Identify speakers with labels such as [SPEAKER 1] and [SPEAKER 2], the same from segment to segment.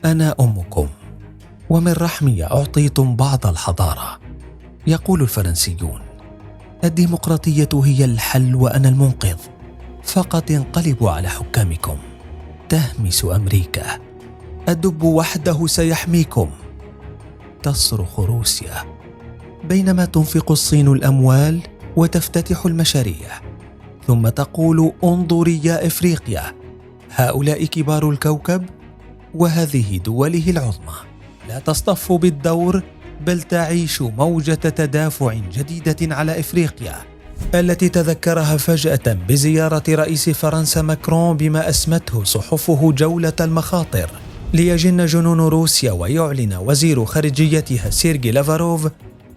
[SPEAKER 1] أنا أمكم، ومن رحمي أعطيتم بعض الحضارة. يقول الفرنسيون: الديمقراطية هي الحل وأنا المنقذ، فقط انقلبوا على حكامكم. تهمس أمريكا: الدب وحده سيحميكم. تصرخ روسيا، بينما تنفق الصين الأموال وتفتتح المشاريع، ثم تقول: انظري يا إفريقيا، هؤلاء كبار الكوكب وهذه دوله العظمى، لا تصطف بالدور بل تعيش موجة تدافع جديدة على إفريقيا، التي تذكرها فجأة بزيارة رئيس فرنسا ماكرون بما أسمته صحفه جولة المخاطر، ليجن جنون روسيا ويعلن وزير خارجيتها سيرجي لافاروف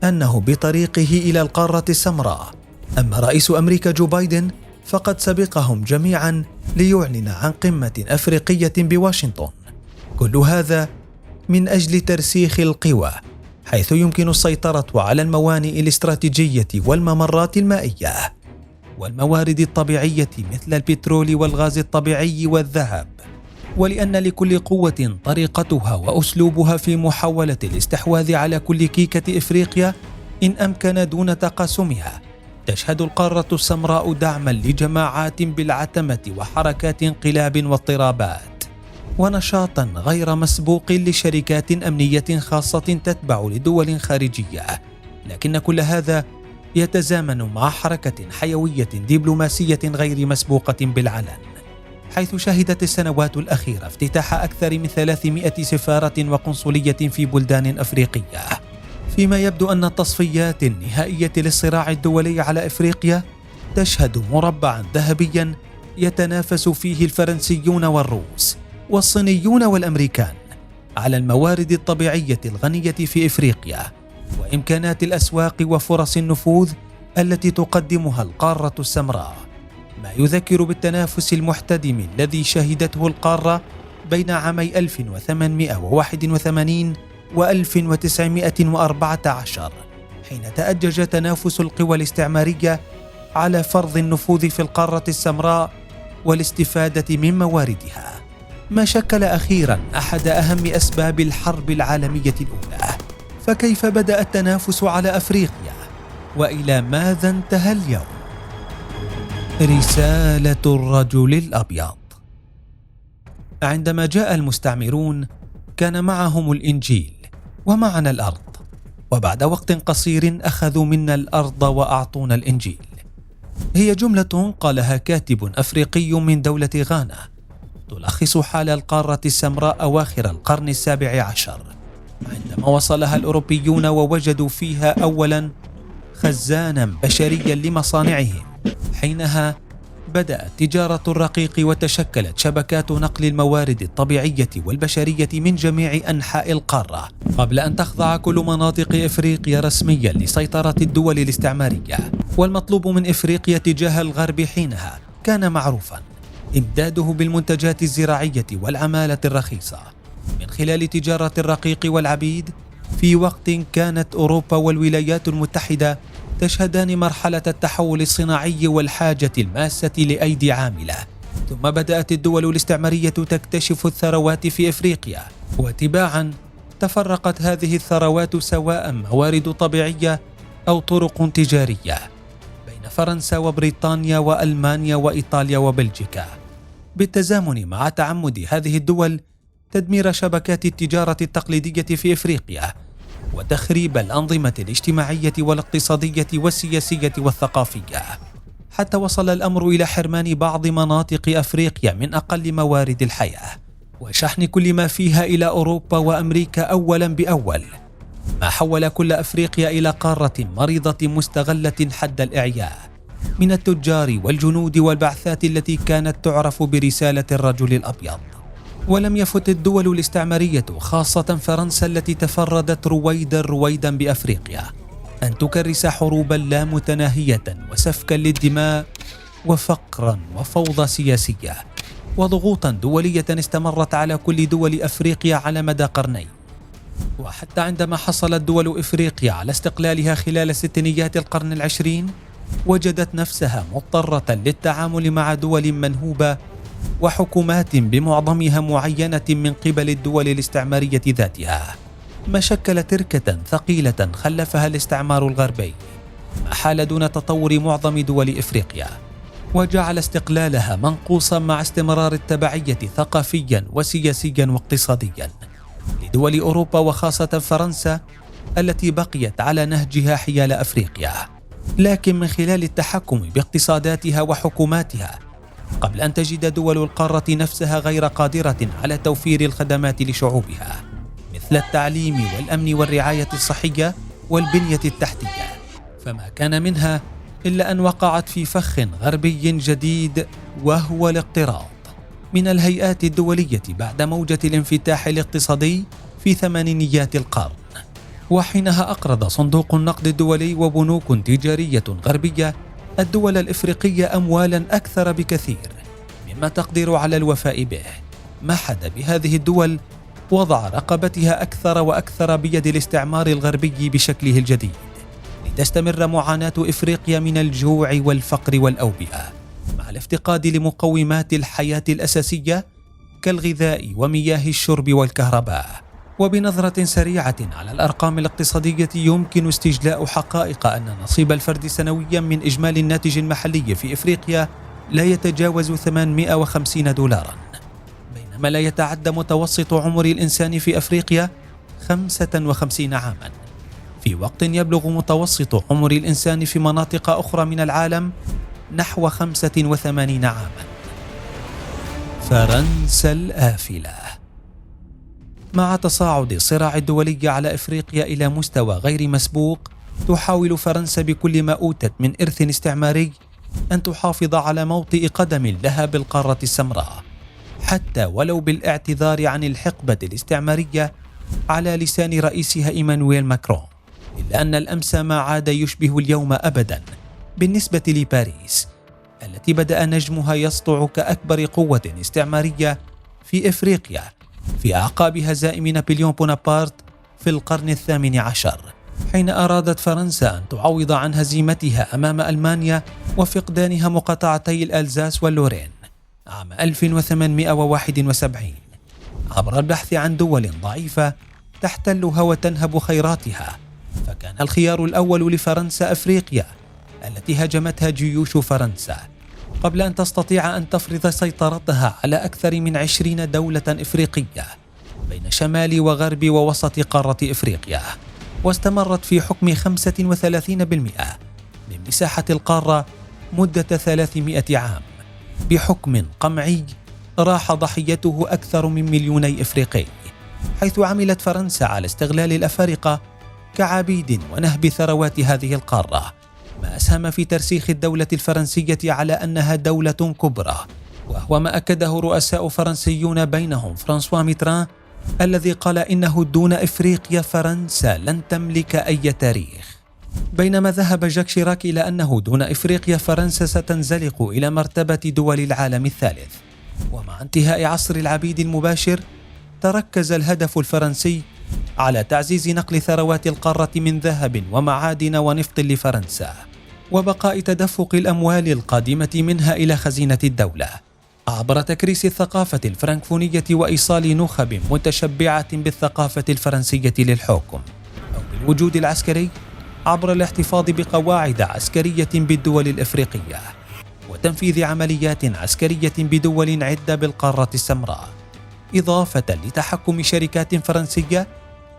[SPEAKER 1] أنه بطريقه إلى القارة السمراء. أما رئيس أمريكا جو بايدن فقد سبقهم جميعا ليعلن عن قمة أفريقية بواشنطن. كل هذا من أجل ترسيخ القوى، حيث يمكن السيطرة على الموانئ الاستراتيجية والممرات المائية والموارد الطبيعية مثل البترول والغاز الطبيعي والذهب. ولأن لكل قوة طريقتها وأسلوبها في محاولة الاستحواذ على كل كيكة إفريقيا إن أمكن دون تقاسمها، تشهد القارة السمراء دعما لجماعات بالعتمة وحركات انقلاب واضطرابات، ونشاطا غير مسبوق لشركات أمنية خاصة تتبع لدول خارجية. لكن كل هذا يتزامن مع حركة حيوية دبلوماسية غير مسبوقة بالعلن، حيث شهدت السنوات الأخيرة افتتاح أكثر من 300 سفارة وقنصلية في بلدان أفريقية، فيما يبدو أن التصفيات النهائية للصراع الدولي على إفريقيا تشهد مربعا ذهبيا يتنافس فيه الفرنسيون والروس والصينيون والأمريكان على الموارد الطبيعية الغنية في إفريقيا وإمكانات الأسواق وفرص النفوذ التي تقدمها القارة السمراء، ما يذكر بالتنافس المحتدم الذي شهدته القارة بين عامي 1881 و 1914، حين تأجج تنافس القوى الاستعمارية على فرض النفوذ في القارة السمراء والاستفادة من مواردها، ما شكل أخيرا أحد أهم أسباب الحرب العالمية الأولى. فكيف بدأ التنافس على أفريقيا؟ وإلى ماذا انتهى اليوم؟ رسالة الرجل الأبيض. عندما جاء المستعمرون كان معهم الإنجيل ومعنا الأرض، وبعد وقت قصير أخذوا منا الأرض وأعطونا الإنجيل. هي جملة قالها كاتب أفريقي من دولة غانا تلخص حال القارة السمراء أواخر القرن 17، عندما وصلها الأوروبيون ووجدوا فيها أولا خزانا بشريا لمصانعهم. حينها بدأت تجارة الرقيق وتشكلت شبكات نقل الموارد الطبيعية والبشرية من جميع أنحاء القارة، قبل أن تخضع كل مناطق إفريقيا رسميا لسيطرة الدول الاستعمارية. والمطلوب من إفريقيا تجاه الغرب حينها كان معروفا: إمداده بالمنتجات الزراعية والعمالة الرخيصة من خلال تجارة الرقيق والعبيد، في وقت كانت أوروبا والولايات المتحدة تشهدان مرحلة التحول الصناعي والحاجة الماسة لأيدي عاملة. ثم بدأت الدول الاستعمارية تكتشف الثروات في إفريقيا، وتباعا تفرقت هذه الثروات سواء موارد طبيعية أو طرق تجارية بين فرنسا وبريطانيا وألمانيا وإيطاليا وبلجيكا، بالتزامن مع تعمد هذه الدول تدمير شبكات التجارة التقليدية في إفريقيا وتخريب الأنظمة الاجتماعية والاقتصادية والسياسية والثقافية، حتى وصل الأمر إلى حرمان بعض مناطق أفريقيا من أقل موارد الحياة وشحن كل ما فيها إلى أوروبا وأمريكا أولا بأول، ما حول كل أفريقيا إلى قارة مريضة مستغلة حد الإعياء من التجار والجنود والبعثات التي كانت تعرف برسالة الرجل الأبيض. ولم يفت الدول الاستعمارية خاصة فرنسا التي تفردت رويدا بأفريقيا أن تكرس حروبا لا متناهية وسفكا للدماء وفقرا وفوضى سياسية وضغوطا دولية استمرت على كل دول أفريقيا على مدى قرنين. وحتى عندما حصلت دول إفريقيا على استقلالها خلال ستينيات القرن العشرين، وجدت نفسها مضطرة للتعامل مع دول منهوبة وحكومات بمعظمها معينة من قبل الدول الاستعمارية ذاتها، ما شكل تركة ثقيلة خلفها الاستعمار الغربي، ما حال دون تطور معظم دول إفريقيا، وجعل استقلالها منقوصا مع استمرار التبعية ثقافيا وسياسيا واقتصاديا لدول أوروبا، وخاصة فرنسا التي بقيت على نهجها حيال أفريقيا، لكن من خلال التحكم باقتصاداتها وحكوماتها، قبل أن تجد دول القارة نفسها غير قادرة على توفير الخدمات لشعوبها مثل التعليم والأمن والرعاية الصحية والبنية التحتية، فما كان منها إلا أن وقعت في فخ غربي جديد، وهو الاقتراض من الهيئات الدولية بعد موجة الانفتاح الاقتصادي في ثمانينيات القرن. وحينها أقرض صندوق النقد الدولي وبنوك تجارية غربية الدول الإفريقية أموالا أكثر بكثير مما تقدر على الوفاء به. ما حدا بهذه الدول وضع رقبتها أكثر وأكثر بيد الاستعمار الغربي بشكله الجديد، لتستمر معاناة إفريقيا من الجوع والفقر والأوبئة، مع الافتقاد لمقومات الحياة الأساسية كالغذاء ومياه الشرب والكهرباء. وبنظرة سريعة على الأرقام الاقتصادية يمكن استجلاء حقائق أن نصيب الفرد سنويا من إجمالي الناتج المحلي في إفريقيا لا يتجاوز 850 دولارا، بينما لا يتعدى متوسط عمر الإنسان في أفريقيا 55 عاما، في وقت يبلغ متوسط عمر الإنسان في مناطق أخرى من العالم نحو 85 عاما. فرنسا الآفلة. مع تصاعد الصراع الدولي على إفريقيا إلى مستوى غير مسبوق، تحاول فرنسا بكل ما أوتت من إرث استعماري أن تحافظ على موطئ قدم لها بالقارة السمراء، حتى ولو بالاعتذار عن الحقبة الاستعمارية على لسان رئيسها إيمانويل ماكرون، إلا أن الأمس ما عاد يشبه اليوم أبدا بالنسبة لباريس التي بدأ نجمها يسطع كأكبر قوة استعمارية في إفريقيا في أعقاب هزائم نابليون بونابرت في القرن 18، حين أرادت فرنسا أن تعوض عن هزيمتها أمام ألمانيا وفقدانها مقاطعتي الألزاس واللورين عام 1871 عبر البحث عن دول ضعيفة تحتلها وتنهب خيراتها. فكان الخيار الأول لفرنسا أفريقيا التي هاجمتها جيوش فرنسا قبل أن تستطيع أن تفرض سيطرتها على أكثر من 20 دولة إفريقية بين شمال وغرب ووسط قارة إفريقيا، واستمرت في حكم 35% من مساحة القارة مدة 300 عام بحكم قمعي راح ضحيته أكثر من 2,000,000 إفريقي، حيث عملت فرنسا على استغلال الأفارقة كعبيد ونهب ثروات هذه القارة، ما أسهم في ترسيخ الدولة الفرنسية على أنها دولة كبرى، وهو ما أكده رؤساء فرنسيون بينهم فرانسوا ميتران الذي قال إنه دون إفريقيا فرنسا لن تملك أي تاريخ، بينما ذهب جاك شيراك إلى أنه دون إفريقيا فرنسا ستنزلق إلى مرتبة دول العالم الثالث. ومع انتهاء عصر العبيد المباشر تركز الهدف الفرنسي على تعزيز نقل ثروات القارة من ذهب ومعادن ونفط لفرنسا، وبقاء تدفق الأموال القادمة منها إلى خزينة الدولة عبر تكريس الثقافة الفرنكفونية وإيصال نخب متشبعة بالثقافة الفرنسية للحكم، أو بالوجود العسكري عبر الاحتفاظ بقواعد عسكرية بالدول الإفريقية وتنفيذ عمليات عسكرية بدول عدة بالقارة السمراء، إضافة لتحكم شركات فرنسية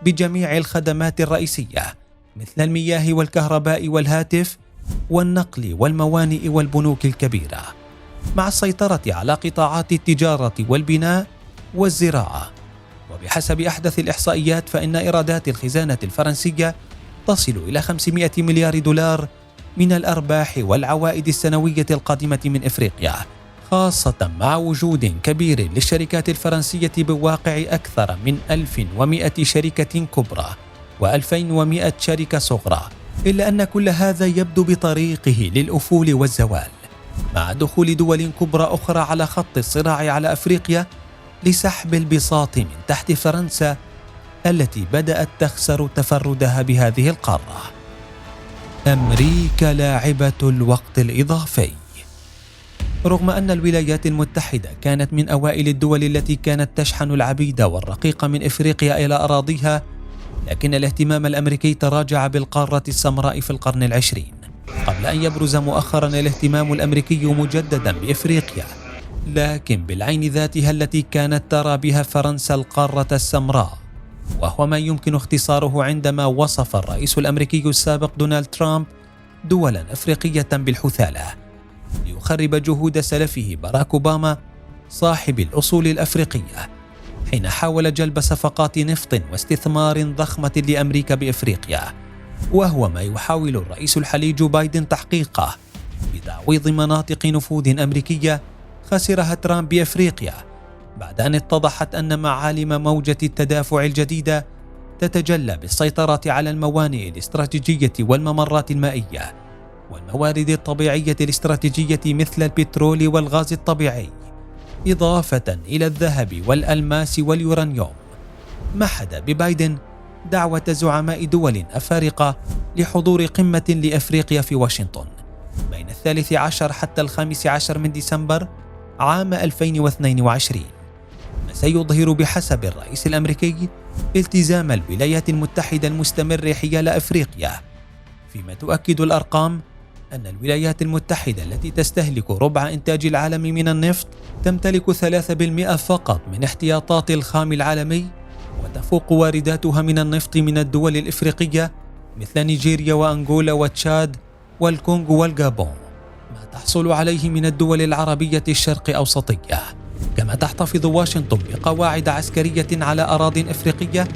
[SPEAKER 1] بجميع الخدمات الرئيسية مثل المياه والكهرباء والهاتف والنقل والموانئ والبنوك الكبيرة، مع السيطرة على قطاعات التجارة والبناء والزراعة. وبحسب أحدث الإحصائيات فإن إيرادات الخزانة الفرنسية تصل إلى 500 مليار دولار من الأرباح والعوائد السنوية القادمة من إفريقيا، خاصة مع وجود كبير للشركات الفرنسية بواقع أكثر من 1100 شركة كبرى و2100 شركة صغرى، إلا أن كل هذا يبدو بطريقه للأفول والزوال، مع دخول دول كبرى أخرى على خط الصراع على أفريقيا لسحب البساط من تحت فرنسا التي بدأت تخسر تفردها بهذه القارة. أمريكا لاعبة الوقت الإضافي. رغم أن الولايات المتحدة كانت من أوائل الدول التي كانت تشحن العبيد والرقيق من إفريقيا إلى أراضيها، لكن الاهتمام الأمريكي تراجع بالقارة السمراء في القرن العشرين، قبل أن يبرز مؤخرا الاهتمام الأمريكي مجددا بإفريقيا، لكن بالعين ذاتها التي كانت ترى بها فرنسا القارة السمراء، وهو ما يمكن اختصاره عندما وصف الرئيس الأمريكي السابق دونالد ترامب دولا أفريقية بالحثالة، ليخرب جهود سلفه باراك أوباما صاحب الأصول الأفريقية، حين حاول جلب صفقات نفط واستثمار ضخمة لأمريكا بإفريقيا، وهو ما يحاول الرئيس الحالي جو بايدن تحقيقه بتعويض مناطق نفوذ أمريكية خسرها ترامب بإفريقيا، بعد أن اتضحت أن معالم موجة التدافع الجديدة تتجلى بالسيطرة على الموانئ الاستراتيجية والممرات المائية والموارد الطبيعية الاستراتيجية مثل البترول والغاز الطبيعي، إضافة إلى الذهب والألماس واليورانيوم. محد ببايدن دعوة زعماء دول أفارقة لحضور قمة لأفريقيا في واشنطن بين 13 حتى 15 من ديسمبر عام 2022، ما سيظهر بحسب الرئيس الأمريكي التزام الولايات المتحدة المستمر حيال أفريقيا، فيما تؤكد الأرقام أن الولايات المتحدة التي تستهلك ربع إنتاج العالم من النفط تمتلك 3% فقط من احتياطات الخام العالمي، وتفوق وارداتها من النفط من الدول الإفريقية مثل نيجيريا وأنغولا وتشاد والكونغو والغابون ما تحصل عليه من الدول العربية الشرق أوسطية. كما تحتفظ واشنطن بقواعد عسكرية على أراضٍ إفريقية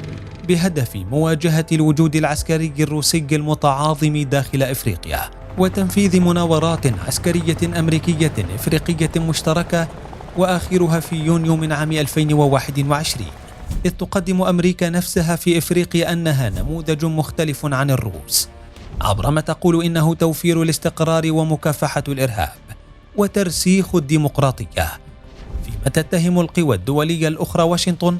[SPEAKER 1] بهدف مواجهة الوجود العسكري الروسي المتعاظم داخل إفريقيا، وتنفيذ مناورات عسكرية أمريكية إفريقية مشتركة، وآخرها في يونيو من عام 2021، إذ تقدم أمريكا نفسها في إفريقيا أنها نموذج مختلف عن الروس، عبر ما تقول إنه توفير الاستقرار ومكافحة الإرهاب وترسيخ الديمقراطية، فيما تتهم القوى الدولية الأخرى واشنطن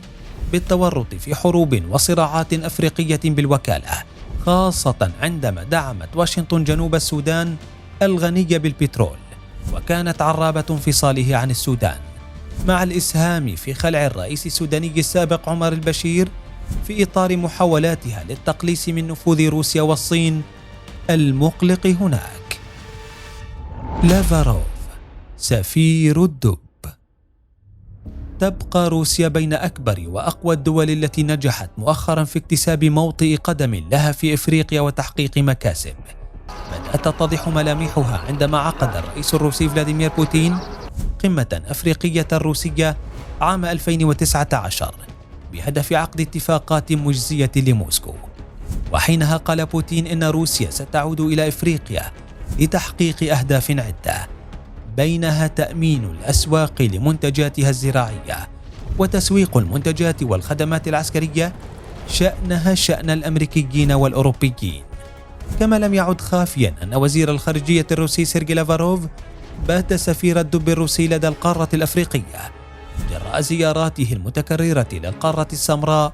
[SPEAKER 1] بالتورط في حروب وصراعات أفريقية بالوكالة، خاصة عندما دعمت واشنطن جنوب السودان الغني بالبترول، وكانت عرابة انفصاله عن السودان، مع الإسهام في خلع الرئيس السوداني السابق عمر البشير في إطار محاولاتها للتقليص من نفوذ روسيا والصين المقلق هناك. لافاروف سفير الدب. تبقى روسيا بين أكبر وأقوى الدول التي نجحت مؤخرا في اكتساب موطئ قدم لها في إفريقيا وتحقيق مكاسب بدأت تتضح ملامحها عندما عقد الرئيس الروسي فلاديمير بوتين قمة أفريقية روسية عام 2019 بهدف عقد اتفاقات مجزية لموسكو. وحينها قال بوتين إن روسيا ستعود إلى إفريقيا لتحقيق أهداف عدة، بينها تأمين الأسواق لمنتجاتها الزراعية وتسويق المنتجات والخدمات العسكرية شأنها شأن الأمريكيين والأوروبيين. كما لم يعد خافيا أن وزير الخارجية الروسي سيرجي لافاروف بات سفير الدب الروسي لدى القارة الأفريقية جراء زياراته المتكررة للقارة السمراء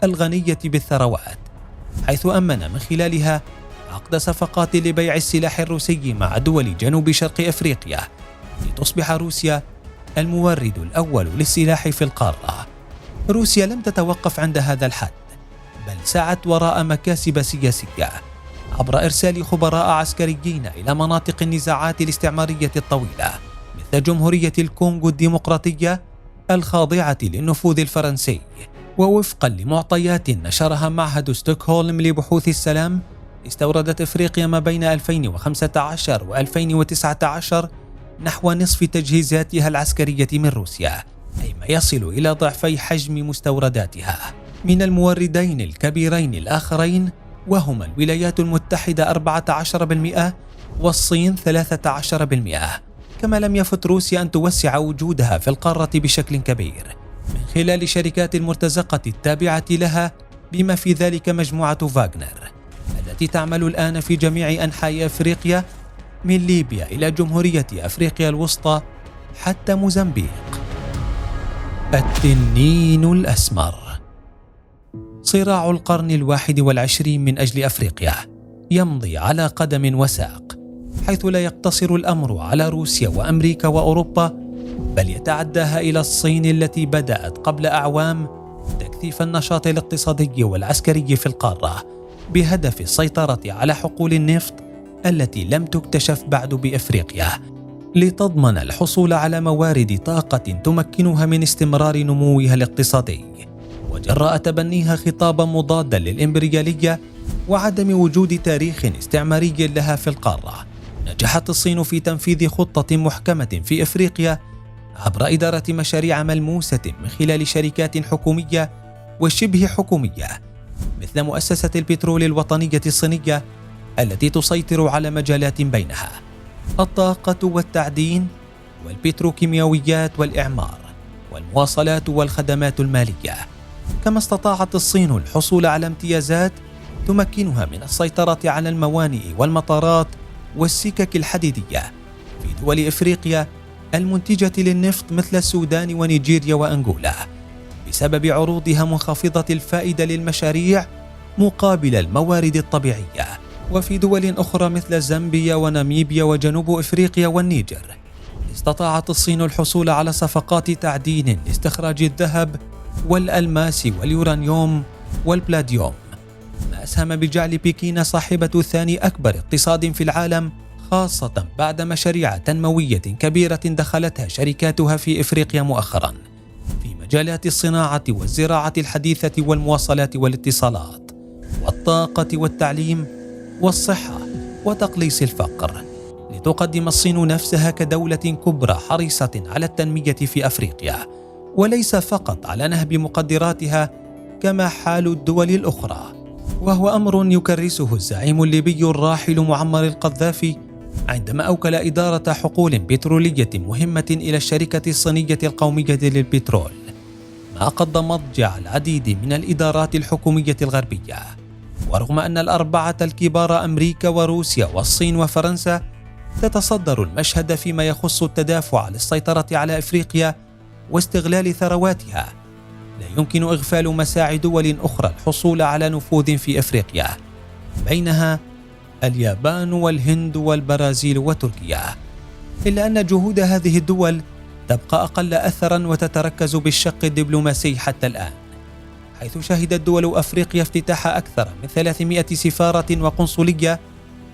[SPEAKER 1] الغنية بالثروات، حيث أمن من خلالها عقد صفقات لبيع السلاح الروسي مع دول جنوب شرق أفريقيا، لتصبح روسيا المورد الأول للسلاح في القارة. روسيا لم تتوقف عند هذا الحد، بل سعت وراء مكاسب سياسية عبر إرسال خبراء عسكريين إلى مناطق النزاعات الاستعمارية الطويلة مثل جمهورية الكونغو الديمقراطية الخاضعة للنفوذ الفرنسي. ووفقا لمعطيات نشرها معهد ستوكهولم لبحوث السلام، استوردت إفريقيا ما بين 2015 و2019 نحو نصف تجهيزاتها العسكرية من روسيا، أي ما يصل إلى ضعفي حجم مستورداتها من الموردين الكبيرين الآخرين، وهما الولايات المتحدة 14% والصين 13%. كما لم يفت روسيا أن توسع وجودها في القارة بشكل كبير من خلال شركات المرتزقة التابعة لها، بما في ذلك مجموعة فاغنر التي تعمل الآن في جميع أنحاء أفريقيا من ليبيا إلى جمهورية أفريقيا الوسطى حتى موزمبيق. التنين الأسمر. صراع القرن 21 من أجل أفريقيا يمضي على قدم وساق حيث لا يقتصر الأمر على روسيا وأمريكا وأوروبا، بل يتعداها إلى الصين التي بدأت قبل أعوام تكثيف النشاط الاقتصادي والعسكري في القارة بهدف السيطرة على حقول النفط التي لم تكتشف بعد بإفريقيا، لتضمن الحصول على موارد طاقة تمكنها من استمرار نموها الاقتصادي. وجراء تبنيها خطابا مضادا للإمبريالية وعدم وجود تاريخ استعماري لها في القارة، نجحت الصين في تنفيذ خطة محكمة في إفريقيا عبر إدارة مشاريع ملموسة من خلال شركات حكومية وشبه حكومية مثل مؤسسة البترول الوطنية الصينية التي تسيطر على مجالات بينها الطاقة والتعدين والبتروكيماويات والإعمار والمواصلات والخدمات المالية. كما استطاعت الصين الحصول على امتيازات تمكنها من السيطرة على الموانئ والمطارات والسكك الحديدية في دول إفريقيا المنتجة للنفط مثل السودان ونيجيريا وأنغولا، بسبب عروضها منخفضة الفائدة للمشاريع مقابل الموارد الطبيعية. وفي دول أخرى مثل زامبيا وناميبيا وجنوب إفريقيا والنيجر، استطاعت الصين الحصول على صفقات تعدين لاستخراج الذهب والألماس واليورانيوم والبلاديوم، ما أسهم بجعل بكين صاحبة ثاني أكبر اقتصاد في العالم، خاصة بعد مشاريع تنموية كبيرة دخلتها شركاتها في إفريقيا مؤخرا في مجالات الصناعة والزراعة الحديثة والمواصلات والاتصالات والطاقة والتعليم والصحة وتقليص الفقر، لتقدم الصين نفسها كدولة كبرى حريصة على التنمية في أفريقيا، وليس فقط على نهب مقدراتها كما حال الدول الأخرى. وهو أمر يكرسه الزعيم الليبي الراحل معمر القذافي عندما أوكل إدارة حقول بترولية مهمة إلى الشركة الصينية القومية للبترول، ما قد مضجع العديد من الإدارات الحكومية الغربية. ورغم أن الأربعة الكبار أمريكا وروسيا والصين وفرنسا تتصدر المشهد فيما يخص التدافع على السيطرة على إفريقيا واستغلال ثرواتها، لا يمكن إغفال مساعي دول أخرى الحصول على نفوذ في إفريقيا، بينها اليابان والهند والبرازيل وتركيا. إلا أن جهود هذه الدول تبقى أقل أثرا وتتركز بالشق الدبلوماسي حتى الآن، حيث شهدت دول أفريقيا افتتاح أكثر من 300 سفارة وقنصلية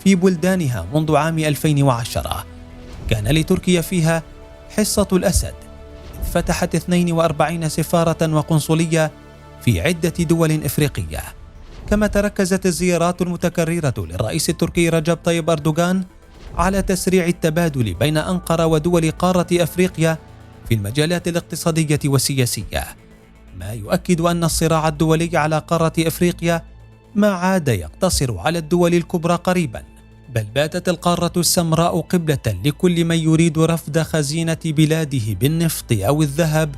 [SPEAKER 1] في بلدانها منذ عام 2010. كان لتركيا فيها حصة الأسد، فتحت 42 سفارة وقنصلية في عدة دول إفريقية. كما تركزت الزيارات المتكررة للرئيس التركي رجب طيب أردوغان على تسريع التبادل بين أنقرة ودول قارة أفريقيا في المجالات الاقتصادية والسياسية، ما يؤكد أن الصراع الدولي على قارة أفريقيا ما عاد يقتصر على الدول الكبرى قريبا، بل باتت القارة السمراء قبلة لكل من يريد رفد خزينة بلاده بالنفط أو الذهب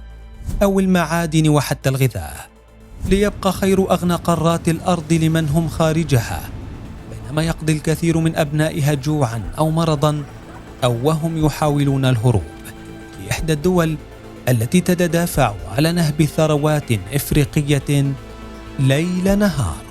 [SPEAKER 1] أو المعادن وحتى الغذاء، ليبقى خير أغنى قارات الأرض لمن هم خارجها، بينما يقضي الكثير من أبنائها جوعا أو مرضا أو وهم يحاولون الهروب لإحدى الدول التي تتدافع على نهب ثروات إفريقية ليل نهار.